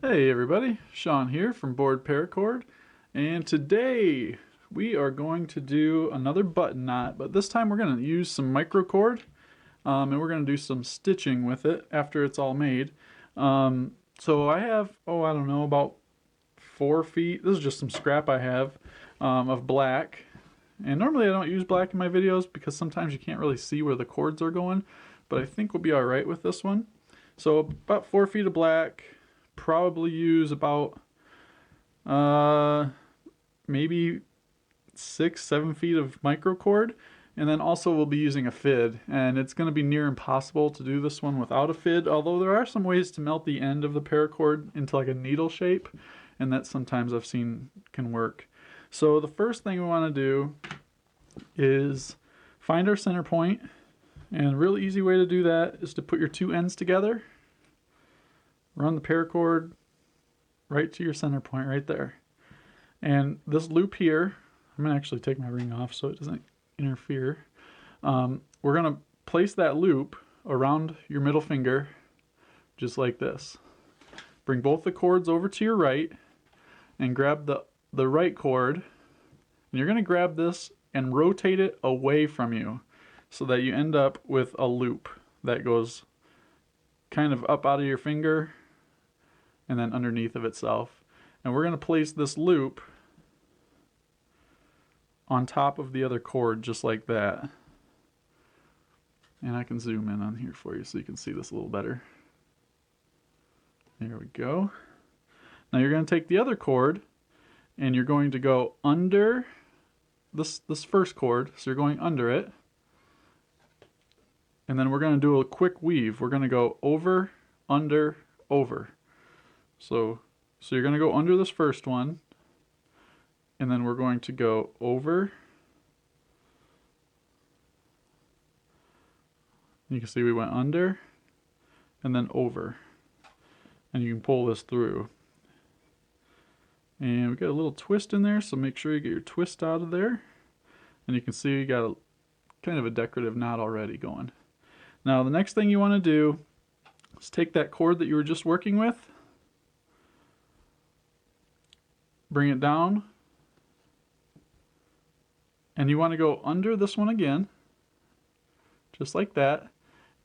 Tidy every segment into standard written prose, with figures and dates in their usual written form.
Hey everybody, Sean here from BoredParacord, and today we are going to do another button knot, but this time we're going to use some microcord, and we're going to do some stitching with it after it's all made. So I have, I don't know, about 4 feet, this is just some scrap I have, of black, and normally I don't use black in my videos because sometimes you can't really see where the cords are going, but I think we'll be alright with this one. So about 4 feet of black. Probably use about maybe 6-7 feet of microcord, and then also we'll be using a fid, and it's going to be near impossible to do this one without a fid, although there are some ways to melt the end of the paracord into like a needle shape, and that sometimes I've seen can work. So the first thing we want to do is find our center point, and a real easy way to do that is to put your two ends together. Run the paracord right to your center point right there. And this loop here, I'm going to actually take my ring off so it doesn't interfere. We're going to place that loop around your middle finger just like this. Bring both the cords over to your right and grab the right cord. And you're going to grab this and rotate it away from you so that you end up with a loop that goes kind of up out of your finger and then underneath of itself. And we're going to place this loop on top of the other cord just like that. And I can zoom in on here for you so you can see this a little better. There we go. Now you're going to take the other cord and you're going to go under this first cord. So you're going under it. And then we're going to do a quick weave. We're going to go over, under, over. So you're going to go under this first one, and then we're going to go over. You can see we went under and then over. And you can pull this through. And we got a little twist in there, so make sure you get your twist out of there. And you can see you got kind of a decorative knot already going. Now the next thing you want to do is take that cord that you were just working with, bring it down, and you want to go under this one again, just like that,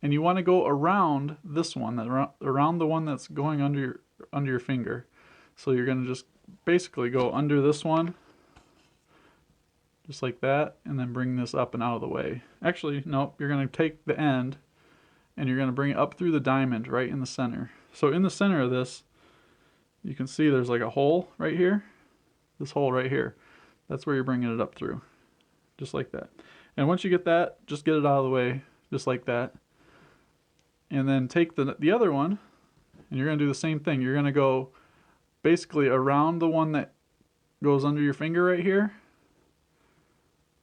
and you want to go around this one, around the one that's going under your finger. So you're going to just basically go under this one, just like that, and then bring this up and out of the way. Actually, nope, you're going to take the end and you're going to bring it up through the diamond right in the center. So in the center of this, you can see there's like a hole right here. This hole right here. That's where you're bringing it up through. Just like that. And once you get that, just get it out of the way. Just like that. And then take the other one, and you're going to do the same thing. You're going to go basically around the one that goes under your finger right here.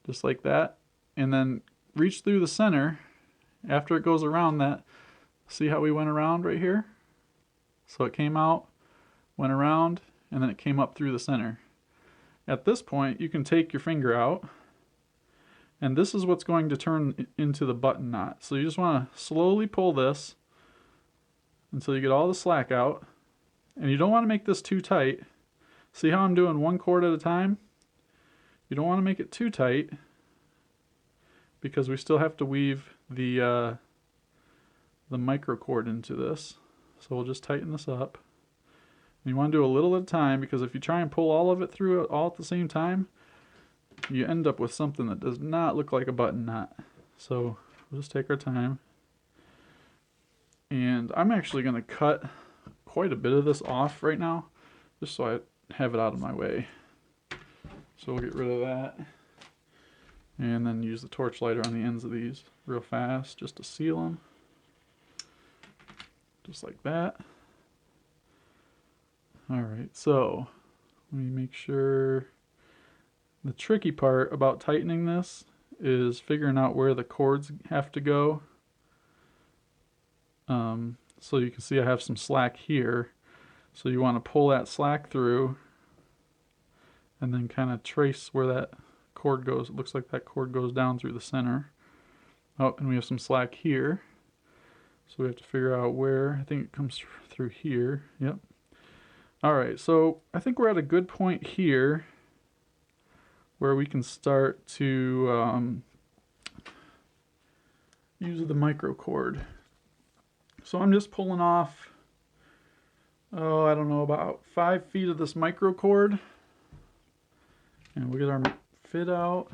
Just like that. And then reach through the center after it goes around that. See how we went around right here? So it came out, went around, and then it came up through the center. At this point, you can take your finger out, and this is what's going to turn into the button knot. So you just want to slowly pull this until you get all the slack out, and you don't want to make this too tight. See how I'm doing one cord at a time? You don't want to make it too tight because we still have to weave the microcord into this. So we'll just tighten this up. You want to do a little at a time, because if you try and pull all of it through all at the same time, you end up with something that does not look like a button knot. So we'll just take our time. And I'm actually going to cut quite a bit of this off right now, just so I have it out of my way. So we'll get rid of that. And then use the torch lighter on the ends of these real fast just to seal them. Just like that. Alright, so let me make sure. The tricky part about tightening this is figuring out where the cords have to go. So you can see I have some slack here. So you want to pull that slack through and then kind of trace where that cord goes. It looks like that cord goes down through the center. Oh, and we have some slack here. So we have to figure out where. I think it comes through here. Yep. All right, so I think we're at a good point here where we can start to use the microcord. So I'm just pulling off, oh, I don't know, about 5 feet of this microcord. And we'll get our fit out.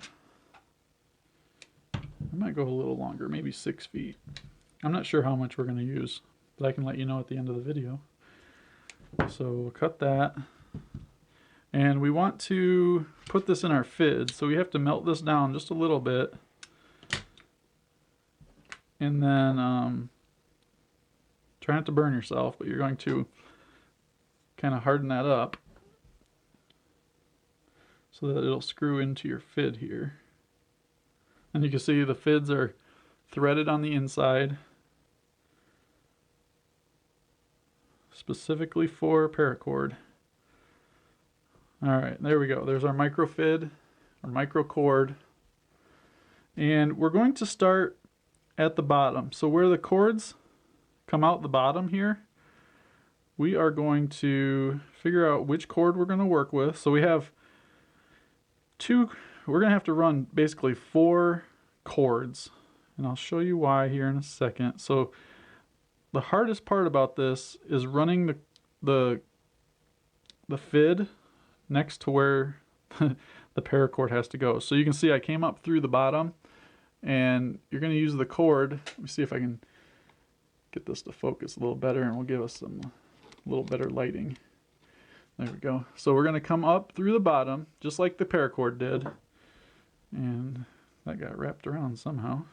I might go a little longer, maybe 6 feet. I'm not sure how much we're going to use, but I can let you know at the end of the video. So we'll cut that. And we want to put this in our fid, so we have to melt this down just a little bit. And then try not to burn yourself, but you're going to kind of harden that up so that it'll screw into your fid here. And you can see the fids are threaded on the inside, specifically for paracord. All right, there we go. There's our micro fid, our micro cord. And we're going to start at the bottom. So where the cords come out the bottom here, we are going to figure out which cord we're going to work with. So we have we're going to have to run basically 4 cords. And I'll show you why here in a second. So the hardest part about this is running the fid next to where the paracord has to go. So you can see I came up through the bottom, and you're going to use the cord. Let me see if I can get this to focus a little better, and we'll give us a little better lighting. There we go. So we're going to come up through the bottom, just like the paracord did. And that got wrapped around somehow.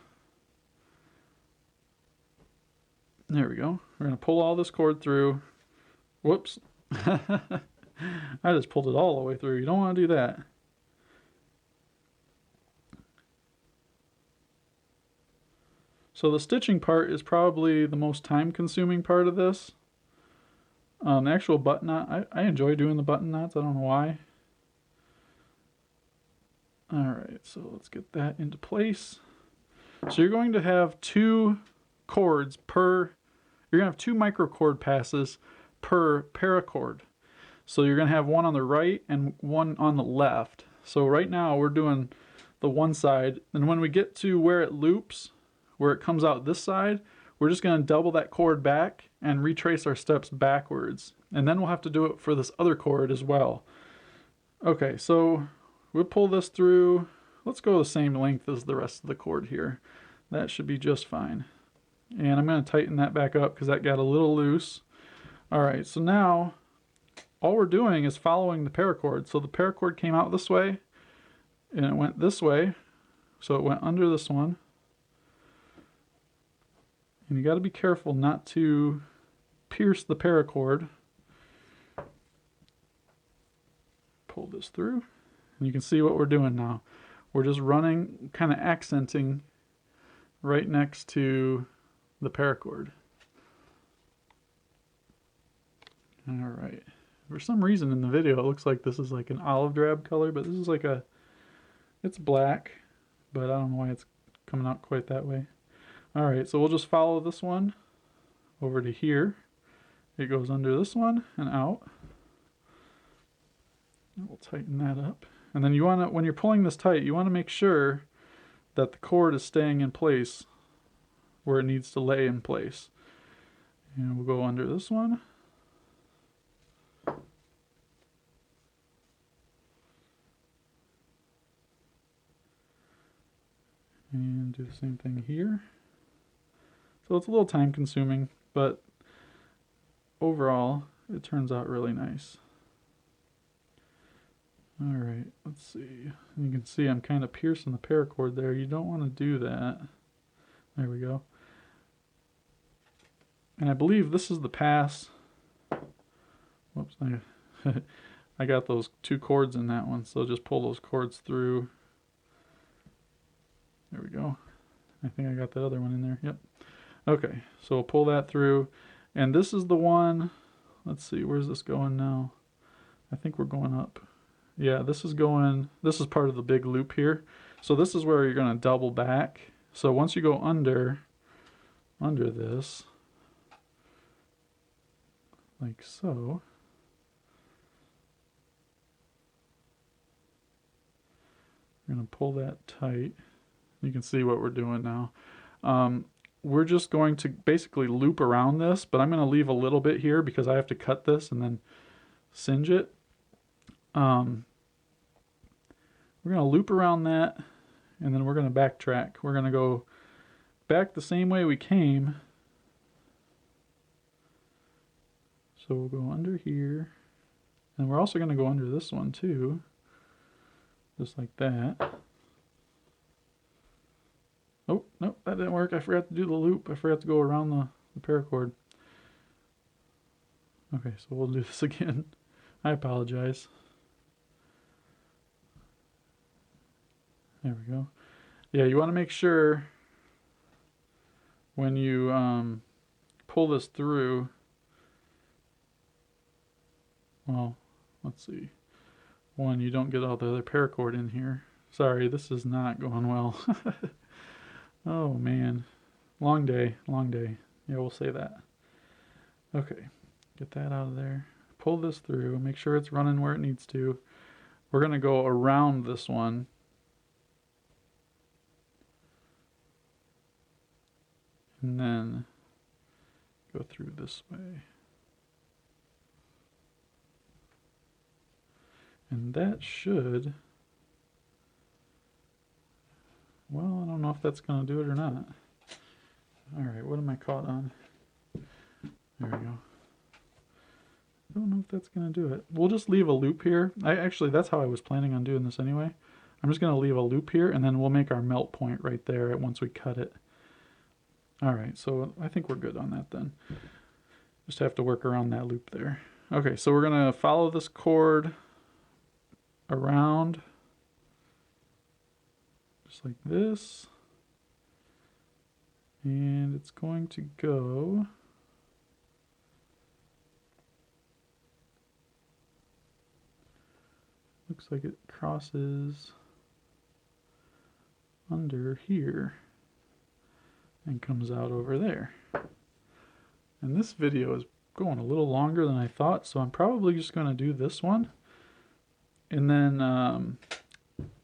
There we go. We're going to pull all this cord through. Whoops. I just pulled it all the way through. You don't want to do that. So the stitching part is probably the most time-consuming part of this. The actual button knot, I enjoy doing the button knots. I don't know why. Alright, so let's get that into place. So you're going to have 2 cords per, you're going to have 2 microcord passes per paracord. So you're going to have one on the right and one on the left. So right now we're doing the one side, and when we get to where it loops, where it comes out this side, we're just going to double that cord back and retrace our steps backwards. And then we'll have to do it for this other cord as well. Okay, so we'll pull this through. Let's go the same length as the rest of the cord here. That should be just fine. And I'm going to tighten that back up because that got a little loose. Alright, so now all we're doing is following the paracord. So the paracord came out this way, and it went this way. So it went under this one. And you got to be careful not to pierce the paracord. Pull this through, and you can see what we're doing now. We're just running, kind of accenting right next to the paracord. All right. For some reason in the video it looks like this is like an olive drab color, but this is like it's black, but I don't know why it's coming out quite that way. Alright, so we'll just follow this one over to here. It goes under this one and out. And we'll tighten that up. And then you want to, when you're pulling this tight, you want to make sure that the cord is staying in place where it needs to lay in place. And we'll go under this one. And do the same thing here. So it's a little time consuming, but overall it turns out really nice. Alright, let's see. You can see I'm kind of piercing the paracord there. You don't want to do that. There we go. And I believe this is the pass. Whoops, I got those 2 cords in that one, so just pull those cords through. There we go. I think I got that other one in there. Yep. Okay, so we'll pull that through. And this is the one, let's see, where's this going now? I think we're going up. Yeah, this is part of the big loop here. So this is where you're going to double back. So once you go under this, like so, We're going to pull that tight. You can see what we're doing now. We're just going to basically loop around this, but I'm going to leave a little bit here because I have to cut this and then singe it. We're going to loop around that, and then we're going to backtrack. We're going to go back the same way we came. So we'll go under here, and we're also going to go under this one too, just like that. Oh, nope, that didn't work. I forgot to do the loop. I forgot to go around the paracord. Okay, so we'll do this again. I apologize. There we go. Yeah, you want to make sure when you pull this through, well, let's see. One, you don't get all the other paracord in here. Sorry, this is not going well. Oh man, long day, long day. Yeah, we'll say that. Okay, get that out of there. Pull this through, make sure it's running where it needs to. We're gonna go around this one. And then go through this way. And that should, well, I don't know if that's going to do it or not. All right, what am I caught on? There we go. I don't know if that's going to do it. We'll just leave a loop here. Actually, that's how I was planning on doing this anyway. I'm just going to leave a loop here, and then we'll make our melt point right there once we cut it. All right, so I think we're good on that then. Just have to work around that loop there. Okay, so we're going to follow this cord around just like this, and it's going to go looks like it crosses under here and comes out over there. And this video is going a little longer than I thought, so I'm probably just going to do this one. And then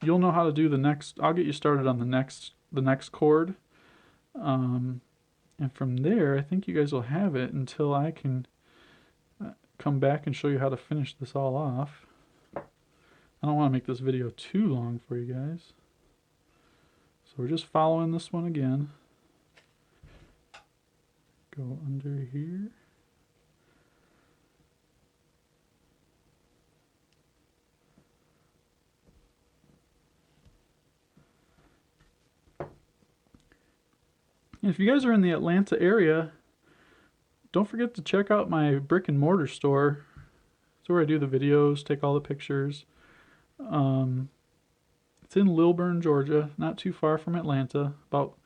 you'll know how to do the next. I'll get you started on the next cord. And from there, I think you guys will have it until I can come back and show you how to finish this all off. I don't want to make this video too long for you guys. So we're just following this one again. Go under here. If you guys are in the Atlanta area, don't forget to check out my brick and mortar store. It's where I do the videos, take all the pictures. It's in Lilburn, Georgia, not too far from Atlanta, about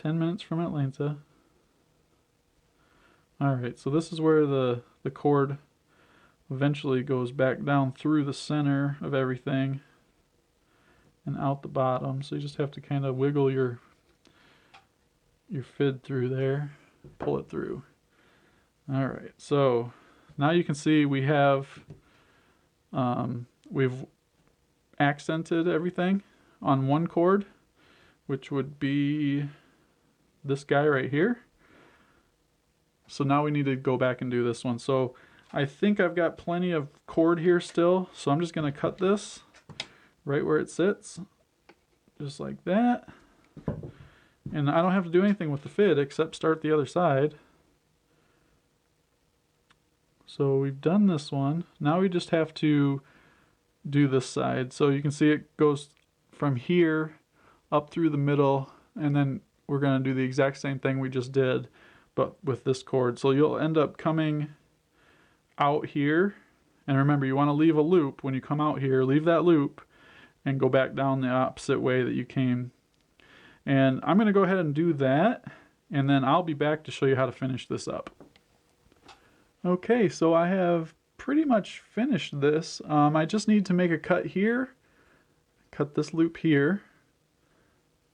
10 minutes from Atlanta. Alright, so this is where the cord eventually goes back down through the center of everything and out the bottom. So you just have to kind of wiggle your fid through there, pull it through. Alright, so now you can see we have we've accented everything on one cord, which would be this guy right here. So now we need to go back and do this one. So I think I've got plenty of cord here still, so I'm just going to cut this right where it sits, just like that. And I don't have to do anything with the fid except start the other side. So we've done this one. Now we just have to do this side. So you can see it goes from here up through the middle, and then we're going to do the exact same thing we just did, but with this cord. So you'll end up coming out here, and remember, you want to leave a loop when you come out here. Leave that loop and go back down the opposite way that you came. And I'm going to go ahead and do that, and then I'll be back to show you how to finish this up. Okay, so I have pretty much finished this. I just need to make a cut here, cut this loop here,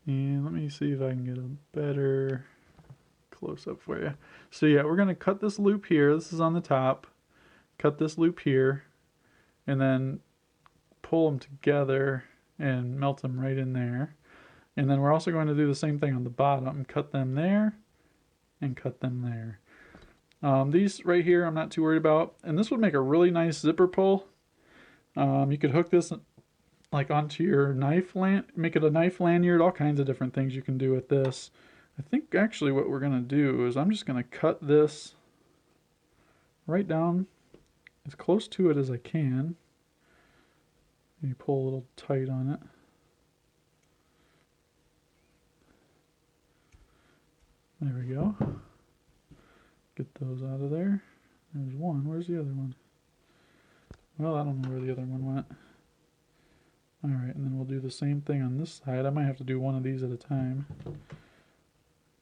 and let me see if I can get a better close-up for you. So yeah, we're going to cut this loop here. This is on the top. Cut this loop here, and then pull them together and melt them right in there. And then we're also going to do the same thing on the bottom, cut them there and cut them there. These right here I'm not too worried about, and this would make a really nice zipper pull. You could hook this like onto your knife, make it a knife lanyard, all kinds of different things you can do with this. I think actually what we're going to do is I'm just going to cut this right down as close to it as I can. You pull a little tight on it. There we go. Get those out of there. There's one. Where's the other one? Well, I don't know where the other one went. Alright, and then we'll do the same thing on this side. I might have to do one of these at a time.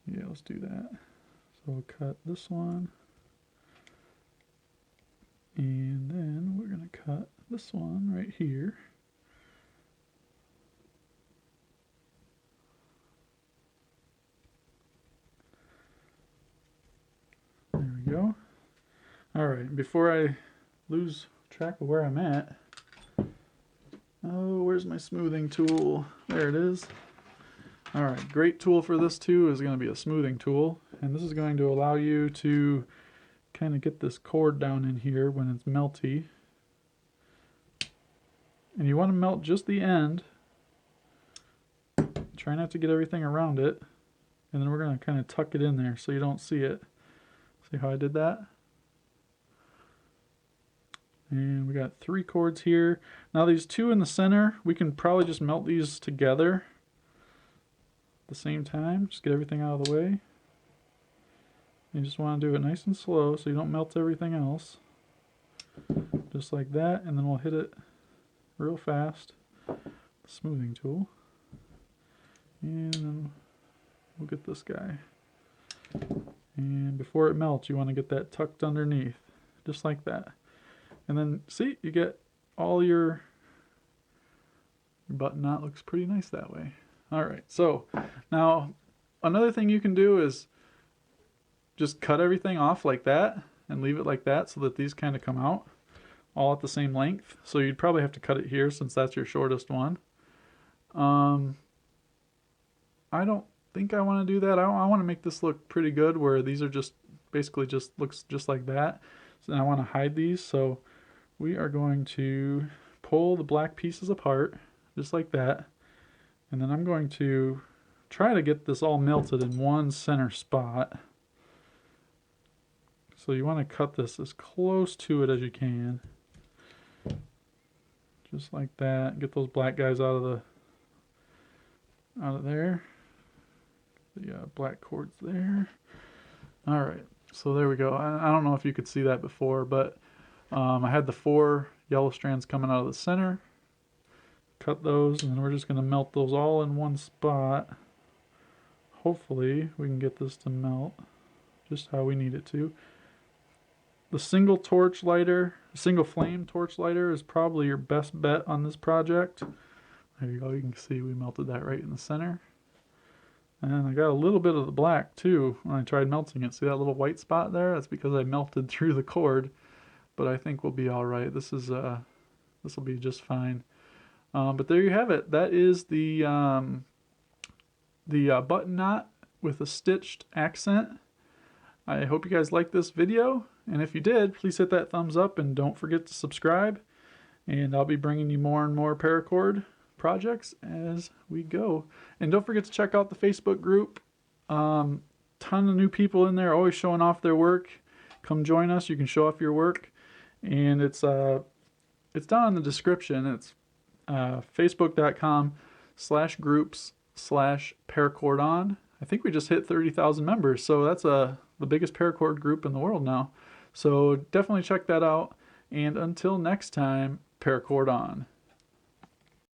Yeah, let's do that. So we'll cut this one. And then we're going to cut this one right here. There we go. Alright, before I lose track of where I'm at. Oh, where's my smoothing tool? There it is. Alright, great tool for this too is going to be a smoothing tool. And this is going to allow you to kind of get this cord down in here when it's melty. And you want to melt just the end. Try not to get everything around it. And then we're going to kind of tuck it in there so you don't see it. See how I did that? And we got 3 cords here. Now these 2 in the center, we can probably just melt these together at the same time. Just get everything out of the way. You just want to do it nice and slow so you don't melt everything else. Just like that, and then we'll hit it real fast. Smoothing tool. And then we'll get this guy. And before it melts, you want to get that tucked underneath. Just like that. And then, see, you get all your button knot looks pretty nice that way. Alright, so now another thing you can do is just cut everything off like that and leave it like that so that these kind of come out all at the same length. So you'd probably have to cut it here since that's your shortest one. I don't think I want to do that. I want to make this look pretty good where these are just basically just looks just like that. So I want to hide these, so we are going to pull the black pieces apart just like that, and then I'm going to try to get this all melted in one center spot. So you want to cut this as close to it as you can, just like that. Get those black guys out of there. The black cords there. All right. So there we go. I don't know if you could see that before, but I had the 4 yellow strands coming out of the center. Cut those, and then we're just going to melt those all in one spot. Hopefully we can get this to melt just how we need it to. The single flame torch lighter is probably your best bet on this project. There you go. You can see we melted that right in the center. And I got a little bit of the black too when I tried melting it. See that little white spot there? That's because I melted through the cord. But I think we'll be all right. This will be just fine. But there you have it. That is the button knot with a stitched accent. I hope you guys liked this video. And if you did, please hit that thumbs up and don't forget to subscribe. And I'll be bringing you more and more paracord projects as we go. And don't forget to check out the Facebook group. Ton of new people in there, always showing off their work. Come join us. You can show off your work. And it's down in the description. It's facebook.com/groups/paracordon. I think we just hit 30,000 members, so that's the biggest paracord group in the world now. So definitely check that out. And until next time, paracord on.